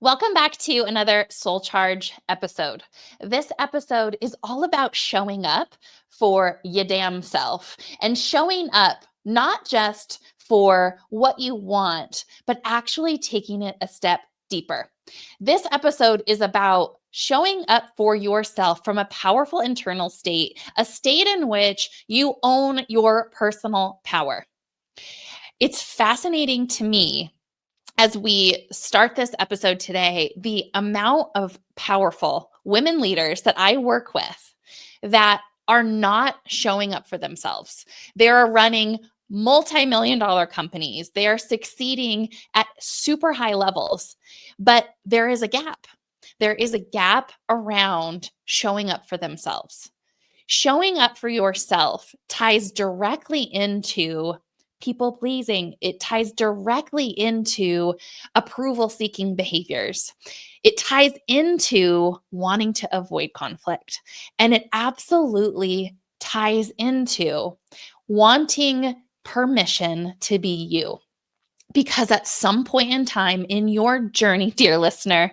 Welcome back to another SoulCharge episode. This episode is all about showing up for your damn self and showing up not just for what you want, but actually taking it a step deeper. This episode is about showing up for yourself from a powerful internal state, a state in which you own your personal power. It's fascinating to me as we start this episode today, the amount of powerful women leaders that I work with that are not showing up for themselves. They are running multi-million dollar companies. They are succeeding at super high levels, but there is a gap. There is a gap around showing up for themselves. Showing up for yourself ties directly into people pleasing. It ties directly into approval seeking behaviors. It ties into wanting to avoid conflict. And it absolutely ties into wanting permission to be you. Because at some point in time in your journey, dear listener,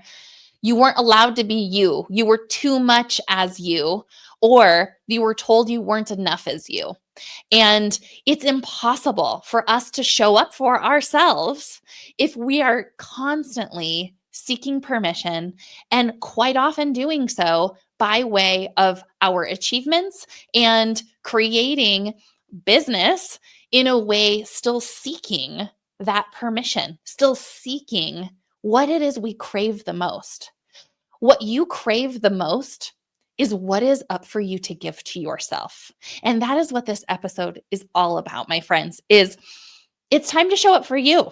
you weren't allowed to be you. You were too much as you, or you were told you weren't enough as you. And it's impossible for us to show up for ourselves if we are constantly seeking permission and quite often doing so by way of our achievements and creating business in a way still seeking that permission, still seeking what it is we crave the most. What you crave the most is what is up for you to give to yourself. And that is what this episode is all about, my friends, is it's time to show up for you.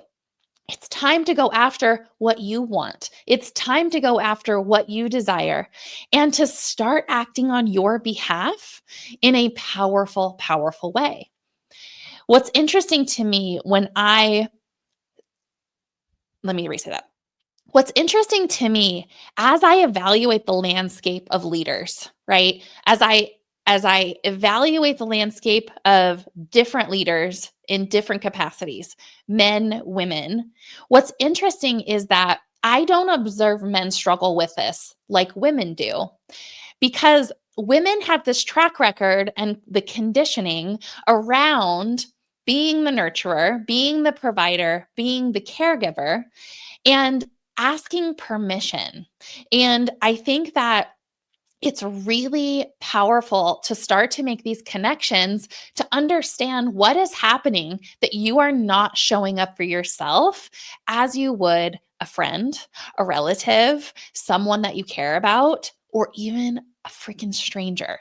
It's time to go after what you want. It's time to go after what you desire and to start acting on your behalf in a powerful, powerful way. What's interesting to me let me resay that. What's interesting to me as I evaluate the landscape of leaders, right? As I evaluate the landscape of different leaders in different capacities, men, women, what's interesting is that I don't observe men struggle with this like women do, because women have this track record and the conditioning around being the nurturer, being the provider, being the caregiver, and asking permission. And I think that it's really powerful to start to make these connections to understand what is happening that you are not showing up for yourself as you would a friend, a relative, someone that you care about, or even a freaking stranger.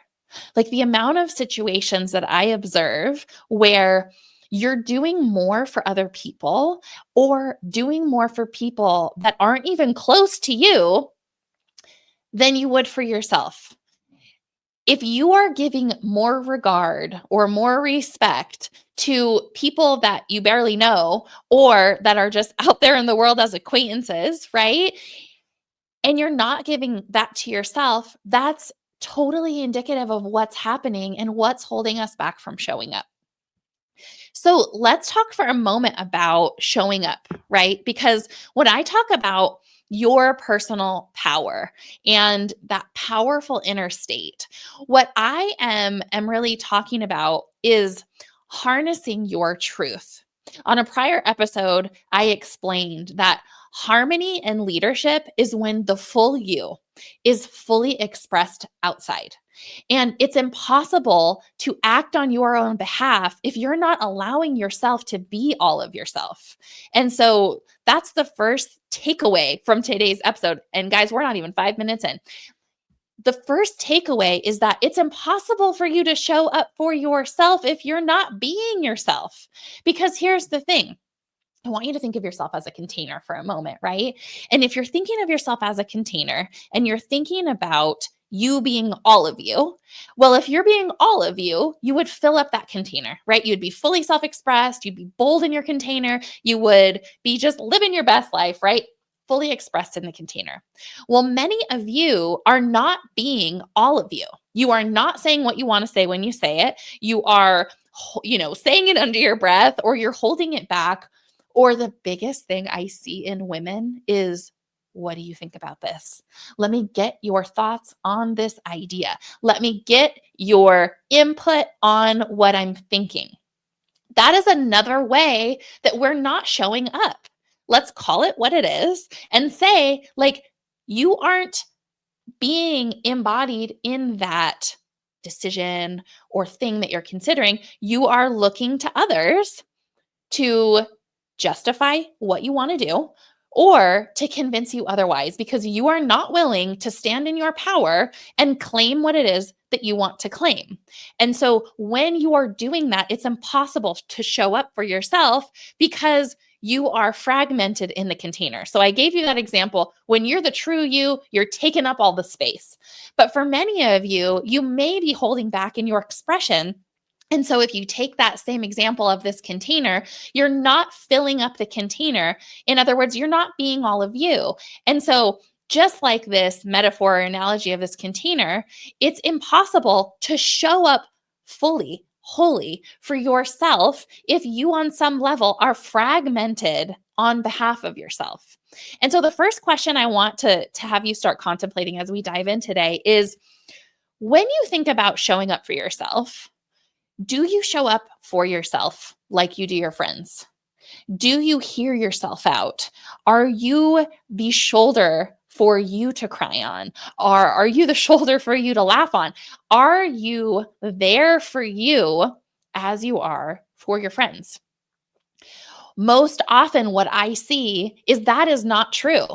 Like the amount of situations that I observe where you're doing more for other people or doing more for people that aren't even close to you than you would for yourself. If you are giving more regard or more respect to people that you barely know or that are just out there in the world as acquaintances, right? And you're not giving that to yourself, that's totally indicative of what's happening and what's holding us back from showing up. So let's talk for a moment about showing up, right? Because when I talk about your personal power and that powerful inner state, what I am really talking about is harnessing your truth. On a prior episode, I explained that harmony and leadership is when the full you is fully expressed outside. And it's impossible to act on your own behalf if you're not allowing yourself to be all of yourself. And so that's the first takeaway from today's episode. And guys, we're not even 5 minutes in. The first takeaway is that it's impossible for you to show up for yourself if you're not being yourself. Because here's the thing. I want you to think of yourself as a container for a moment, right? And if you're thinking of yourself as a container and you're thinking about you being all of you, well, if you're being all of you, you would fill up that container, right? You'd be fully self expressed, you'd be bold in your container, you would be just living your best life, right? Fully expressed in the container. Well, many of you are not being all of you. You are not saying what you want to say when you say it. You are, saying it under your breath, or you're holding it back. Or the biggest thing I see in women is what do you think about this? Let me get your thoughts on this idea. Let me get your input on what I'm thinking. That is another way that we're not showing up. Let's call it what it is and say, like, you aren't being embodied in that decision or thing that you're considering. You are looking to others to justify what you want to do or to convince you otherwise because you are not willing to stand in your power and claim what it is that you want to claim. And so when you are doing that, it's impossible to show up for yourself because you are fragmented in the container. So I gave you that example. When you're the true you, you're taking up all the space. But for many of you, you may be holding back in your expression. And so if you take that same example of this container, you're not filling up the container. In other words, you're not being all of you. And so just like this metaphor or analogy of this container, it's impossible to show up fully, wholly for yourself if you on some level are fragmented on behalf of yourself. And so the first question I want to have you start contemplating as we dive in today is, when you think about showing up for yourself, do you show up for yourself like you do your friends? Do you hear yourself out? Are you the shoulder for you to cry on? Or are you the shoulder for you to laugh on? Are you there for you as you are for your friends? Most often, what I see is that is not true.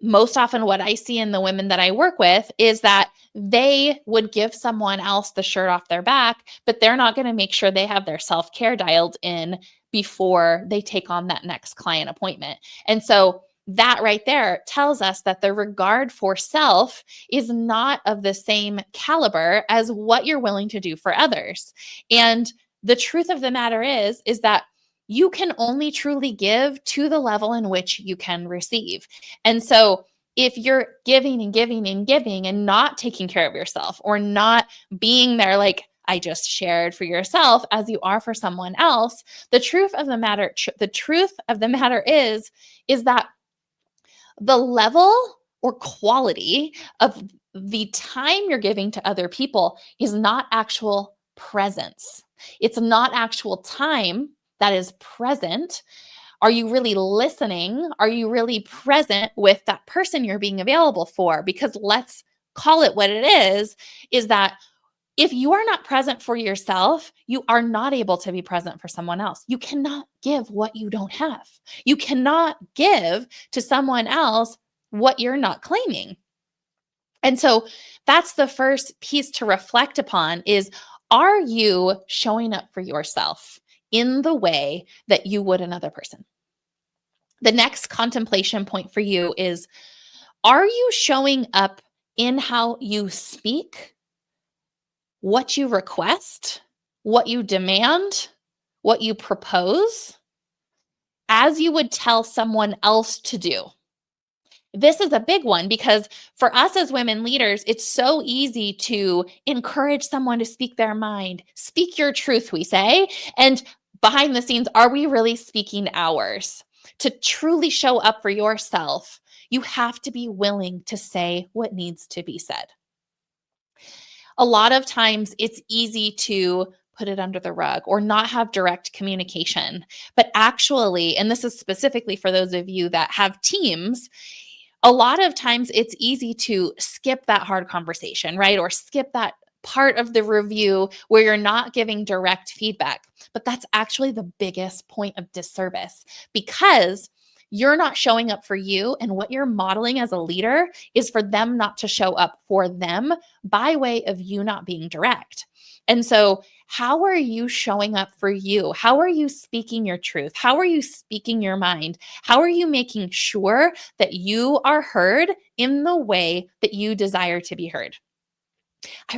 Most often what I see in the women that I work with is that they would give someone else the shirt off their back, but they're not going to make sure they have their self-care dialed in before they take on that next client appointment. And so that right there tells us that the regard for self is not of the same caliber as what you're willing to do for others. And the truth of the matter is that you can only truly give to the level in which you can receive. And so if you're giving and giving and giving and not taking care of yourself or not being there like I just shared for yourself as you are for someone else, the truth of the matter is that the level or quality of the time you're giving to other people is not actual presence. It's not actual time that is present. Are you really listening? Are you really present with that person you're being available for? Because let's call it what it is that if you are not present for yourself, you are not able to be present for someone else. You cannot give what you don't have. You cannot give to someone else what you're not claiming. And so that's the first piece to reflect upon is, are you showing up for yourself in the way that you would another person? The next contemplation point for you is, are you showing up in how you speak, what you request, what you demand, what you propose, as you would tell someone else to do? This is a big one because for us as women leaders, it's so easy to encourage someone to speak their mind, speak your truth, we say. And behind the scenes, are we really speaking ours? To truly show up for yourself, you have to be willing to say what needs to be said. A lot of times it's easy to put it under the rug or not have direct communication. But actually, and this is specifically for those of you that have teams, a lot of times it's easy to skip that hard conversation, right? Or skip that part of the review where you're not giving direct feedback. But that's actually the biggest point of disservice because you're not showing up for you. And what you're modeling as a leader is for them not to show up for them by way of you not being direct. And so, how are you showing up for you? How are you speaking your truth? How are you speaking your mind? How are you making sure that you are heard in the way that you desire to be heard? I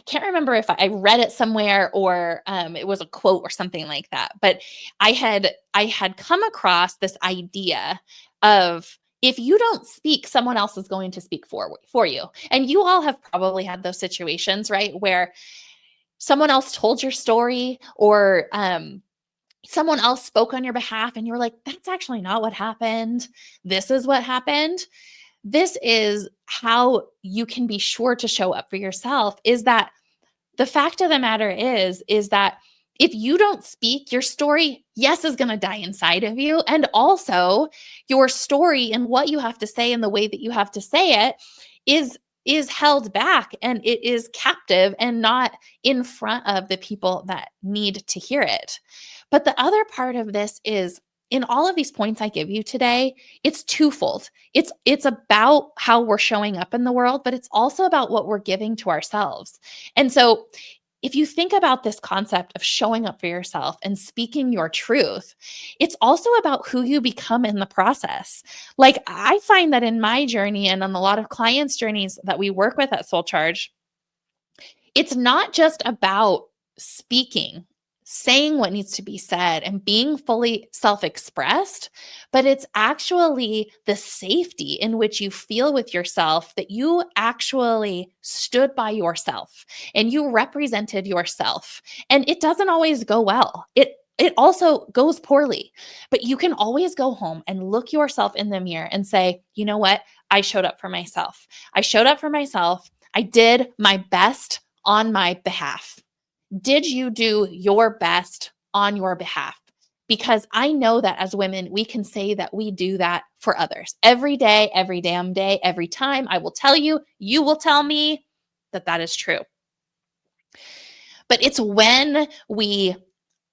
can't remember if I read it somewhere or it was a quote or something like that, but I had come across this idea of, if you don't speak, someone else is going to speak for you. And you all have probably had those situations, right? Where someone else told your story or someone else spoke on your behalf and you're like, that's actually not what happened. This is what happened. This is how you can be sure to show up for yourself, is that the fact of the matter is that if you don't speak, your story, yes, is going to die inside of you. And also your story and what you have to say and the way that you have to say it is held back, and it is captive and not in front of the people that need to hear it. But the other part of this is, in all of these points I give you today, it's twofold. It's about how we're showing up in the world, but it's also about what we're giving to ourselves. And so if you think about this concept of showing up for yourself and speaking your truth, it's also about who you become in the process. Like, I find that in my journey and on a lot of clients' journeys that we work with at SoulCharge, it's not just about speaking, saying what needs to be said, and being fully self expressed, but it's actually the safety in which you feel with yourself, that you actually stood by yourself and you represented yourself. And it doesn't always go well. It also goes poorly, but you can always go home and look yourself in the mirror and say, you know what? I showed up for myself. I showed up for myself. I did my best on my behalf. Did you do your best on your behalf? Because I know that as women, we can say that we do that for others every day, every damn day, every time. I will tell you, you will tell me that that is true. But it's when we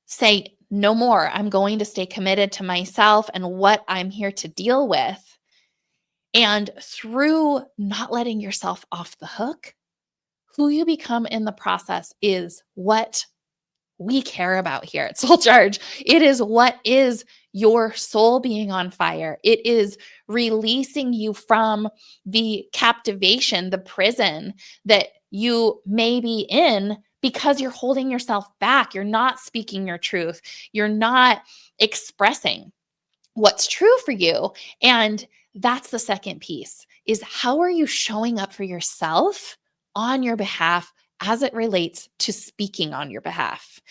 say, no more, I'm going to stay committed to myself and what I'm here to deal with. And through not letting yourself off the hook, who you become in the process is what we care about here at SoulCharge. It is what is your soul being on fire. It is releasing you from the captivation, the prison that you may be in because you're holding yourself back. You're not speaking your truth. You're not expressing what's true for you. And that's the second piece, is how are you showing up for yourself on your behalf as it relates to speaking on your behalf?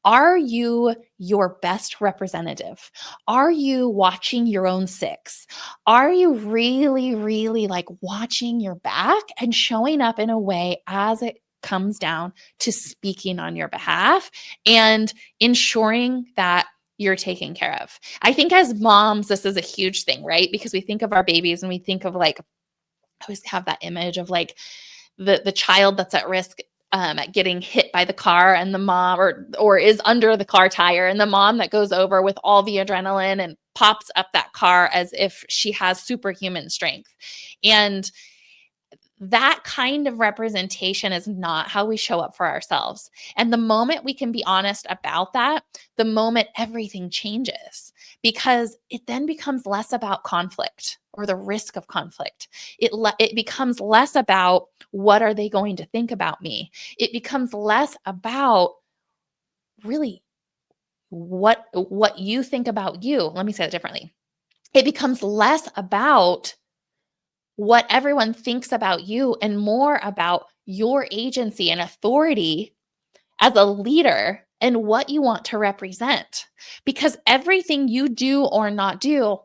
Are you your best representative? Are you watching your own six? Are you really, really like watching your back and showing up in a way as it comes down to speaking on your behalf and ensuring that you're taken care of? I think as moms, this is a huge thing, right? Because we think of our babies and we think of like, I always have that image of like the child that's at risk at getting hit by the car, and the mom or is under the car tire, and the mom that goes over with all the adrenaline and pops up that car as if she has superhuman strength. And that kind of representation is not how we show up for ourselves. And the moment we can be honest about that, the moment everything changes, because it then becomes less about conflict or the risk of conflict. It becomes less about what are they going to think about me. It becomes less about really what you think about you. Let me say it differently. It becomes less about what everyone thinks about you and more about your agency and authority as a leader and what you want to represent. Because everything you do or not do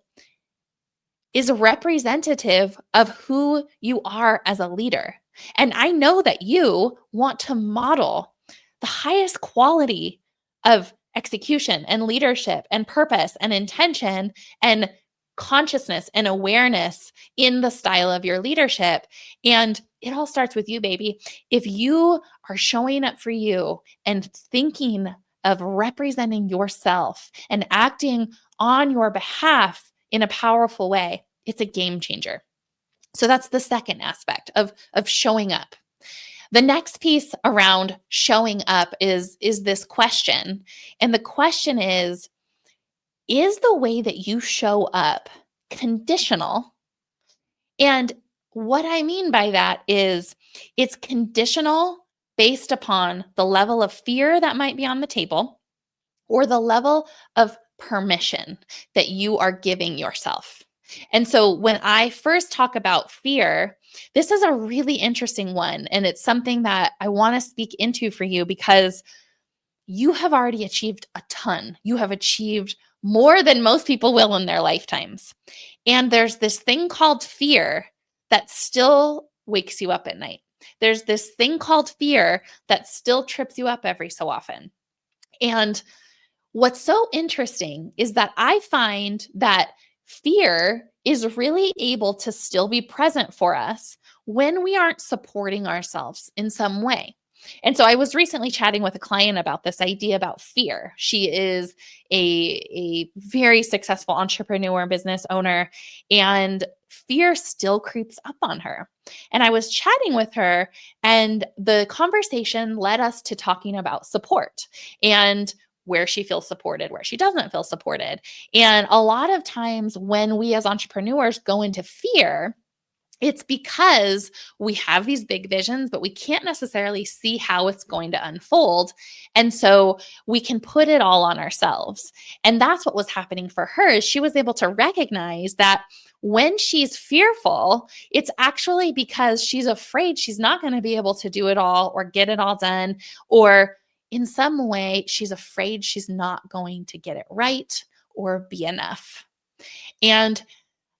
is representative of who you are as a leader. And I know that you want to model the highest quality of execution and leadership and purpose and intention and consciousness and awareness in the style of your leadership. And it all starts with you, baby. If you are showing up for you and thinking of representing yourself and acting on your behalf in a powerful way, it's a game changer. So that's the second aspect of showing up. The next piece around showing up is this question. And the question is the way that you show up conditional? And what I mean by that is it's conditional based upon the level of fear that might be on the table or the level of permission that you are giving yourself. And so when I first talk about fear, this is a really interesting one. And it's something that I want to speak into for you, because you have already achieved a ton. You have achieved more than most people will in their lifetimes. And there's this thing called fear that still wakes you up at night. There's this thing called fear that still trips you up every so often. And what's so interesting is that I find that fear is really able to still be present for us when we aren't supporting ourselves in some way. And so I was recently chatting with a client about this idea about fear. She is a very successful entrepreneur, business owner, and fear still creeps up on her. And I was chatting with her, and the conversation led us to talking about support and where she feels supported, where she doesn't feel supported. And a lot of times when we as entrepreneurs go into fear, it's because we have these big visions, but we can't necessarily see how it's going to unfold. And so we can put it all on ourselves. And that's what was happening for her. Is she was able to recognize that when she's fearful, it's actually because she's afraid she's not going to be able to do it all or get it all done, or in some way, she's afraid she's not going to get it right or be enough. And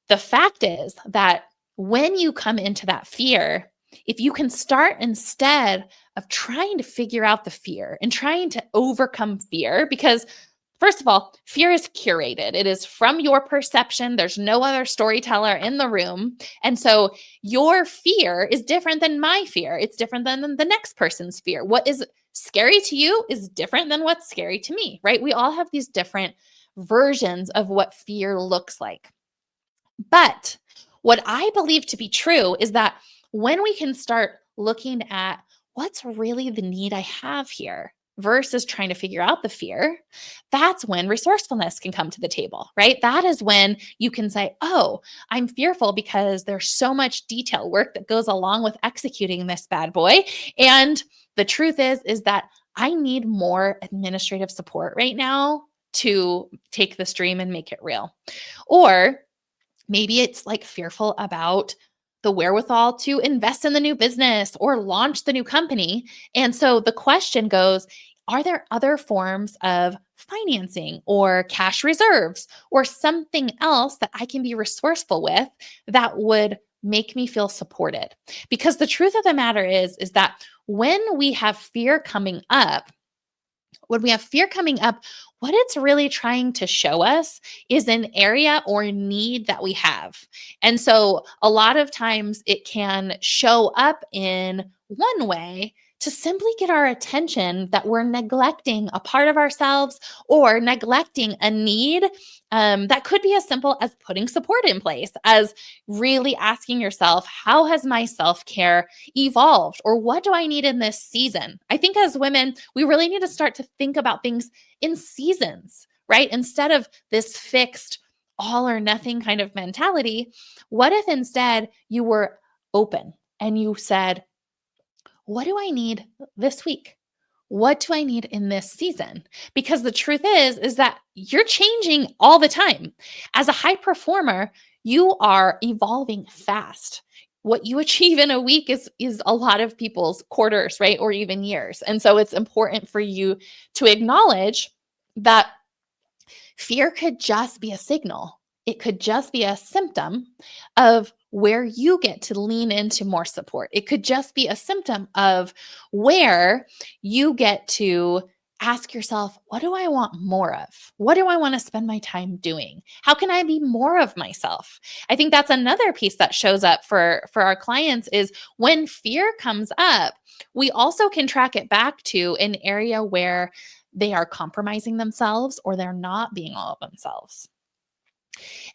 the fact is that when you come into that fear, if you can start instead of trying to figure out the fear and trying to overcome fear, because first of all, fear is curated. It is from your perception. There's no other storyteller in the room. And so your fear is different than my fear. It's different than the next person's fear. What is scary to you is different than what's scary to me, right? We all have these different versions of what fear looks like. But what I believe to be true is that when we can start looking at what's really the need I have here versus trying to figure out the fear, that's when resourcefulness can come to the table, right? That is when you can say, oh, I'm fearful because there's so much detail work that goes along with executing this bad boy. And the truth is that I need more administrative support right now to take this dream and make it real. Or maybe it's like fearful about the wherewithal to invest in the new business or launch the new company. And so the question goes, are there other forms of financing or cash reserves or something else that I can be resourceful with that would make me feel supported? Because the truth of the matter is that when we have fear coming up, what it's really trying to show us is an area or need that we have. And so a lot of times it can show up in one way to simply get our attention that we're neglecting a part of ourselves or neglecting a need that could be as simple as putting support in place, as really asking yourself, how has my self-care evolved, or what do I need in this season? I think as women, we really need to start to think about things in seasons, right? Instead of this fixed all or nothing kind of mentality, what if instead you were open and you said, what do I need this week? What do I need in this season? Because the truth is that you're changing all the time. As a high performer, you are evolving fast. What you achieve in a week is a lot of people's quarters, right? Or even years. And so it's important for you to acknowledge that fear could just be a signal. It could just be a symptom of where you get to lean into more support. It could just be a symptom of where you get to ask yourself, what do I want more of? What do I want to spend my time doing? How can I be more of myself? I think that's another piece that shows up for our clients is when fear comes up, we also can track it back to an area where they are compromising themselves or they're not being all of themselves.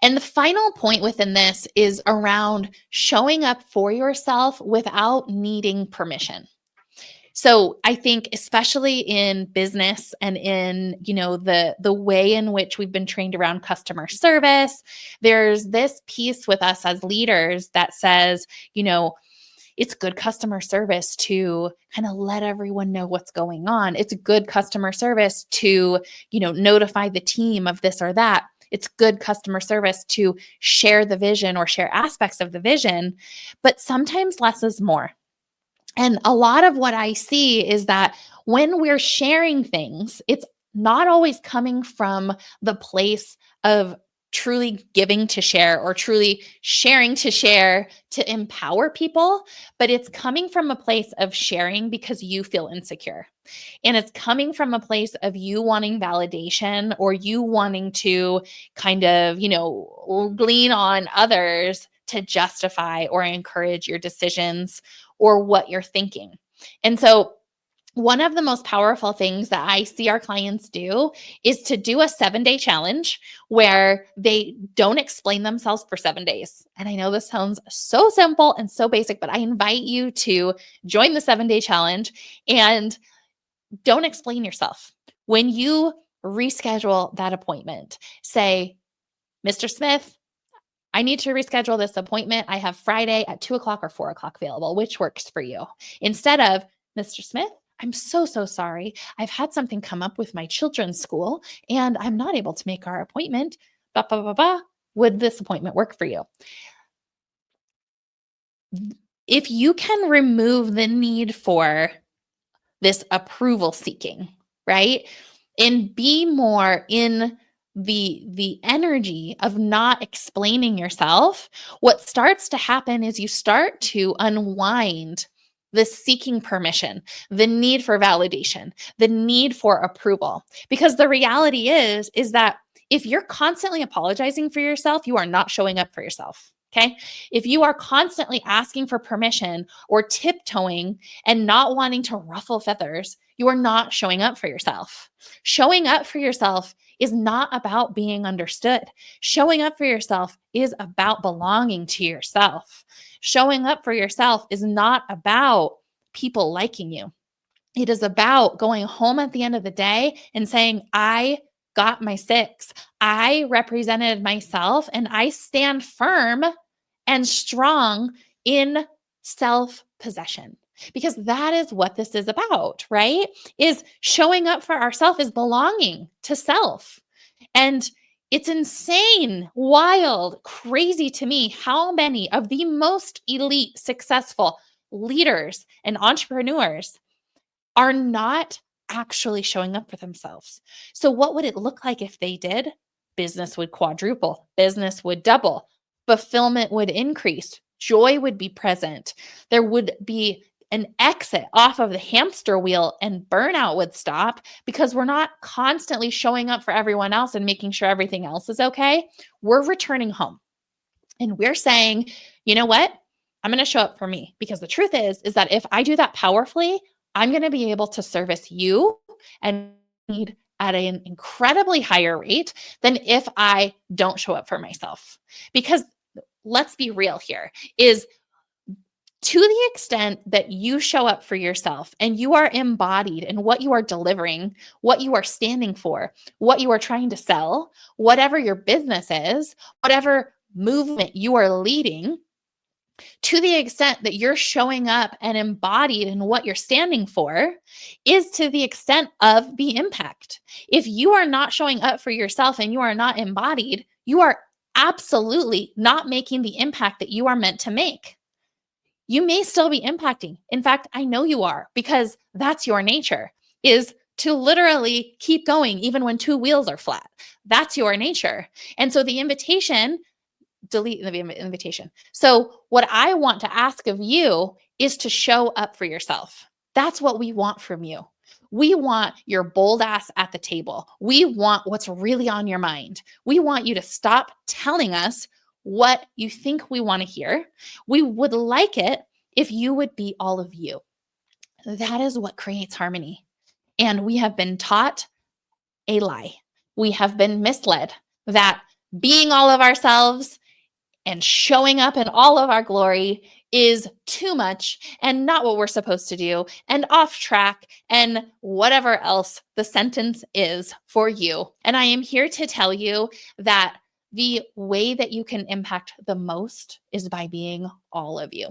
And the final point within this is around showing up for yourself without needing permission. So I think especially in business and in, the way in which we've been trained around customer service, there's this piece with us as leaders that says, it's good customer service to kind of let everyone know what's going on. It's good customer service to, notify the team of this or that. It's good customer service to share the vision or share aspects of the vision, but sometimes less is more. And a lot of what I see is that when we're sharing things, it's not always coming from the place of truly giving to share or truly sharing to share to empower people, but it's coming from a place of sharing because you feel insecure. And it's coming from a place of you wanting validation or you wanting to kind of, lean on others to justify or encourage your decisions or what you're thinking. And so, one of the most powerful things that I see our clients do is to do a 7-day challenge where they don't explain themselves for 7 days. And I know this sounds so simple and so basic, but I invite you to join the 7-day challenge and don't explain yourself. When you reschedule that appointment, say, Mr. Smith, I need to reschedule this appointment. I have Friday at 2 o'clock or 4 o'clock available. Which works for you? Instead of, Mr. Smith, I'm so, so sorry. I've had something come up with my children's school and I'm not able to make our appointment. Bah, bah, bah, bah. Would this appointment work for you? If you can remove the need for this approval seeking, right? And be more in the energy of not explaining yourself, what starts to happen is you start to unwind the seeking permission, the need for validation, the need for approval. Because the reality is that if you're constantly apologizing for yourself, you are not showing up for yourself. Okay. If you are constantly asking for permission or tiptoeing and not wanting to ruffle feathers, you are not showing up for yourself. Showing up for yourself is not about being understood. Showing up for yourself is about belonging to yourself. Showing up for yourself is not about people liking you. It is about going home at the end of the day and saying, I got my 6. I represented myself and I stand firm and strong in self-possession. Because that is what this is about, right? Is showing up for ourselves is belonging to self. And it's insane, wild, crazy to me how many of the most elite, successful leaders and entrepreneurs are not actually showing up for themselves. So, what would it look like if they did? Business would quadruple, business would double, fulfillment would increase, joy would be present. There would be an exit off of the hamster wheel and burnout would stop because we're not constantly showing up for everyone else and making sure everything else is okay. We're returning home and we're saying, you know what? I'm going to show up for me because the truth is that if I do that powerfully, I'm going to be able to service you and need at an incredibly higher rate than if I don't show up for myself. Because let's be real here is to the extent that you show up for yourself and you are embodied in what you are delivering, what you are standing for, what you are trying to sell, whatever your business is, whatever movement you are leading, to the extent that you're showing up and embodied in what you're standing for is to the extent of the impact. If you are not showing up for yourself and you are not embodied, you are absolutely not making the impact that you are meant to make. You may still be impacting. In fact, I know you are because that's your nature is to literally keep going even when 2 wheels are flat. That's your nature. And so the invitation delete the invitation. So, what I want to ask of you is to show up for yourself. That's what we want from you. We want your bold ass at the table. We want what's really on your mind. We want you to stop telling us what you think we want to hear. We would like it if you would be all of you. That is what creates harmony. And we have been taught a lie. We have been misled that being all of ourselves and showing up in all of our glory is too much and not what we're supposed to do and off track and whatever else the sentence is for you. And I am here to tell you that the way that you can impact the most is by being all of you.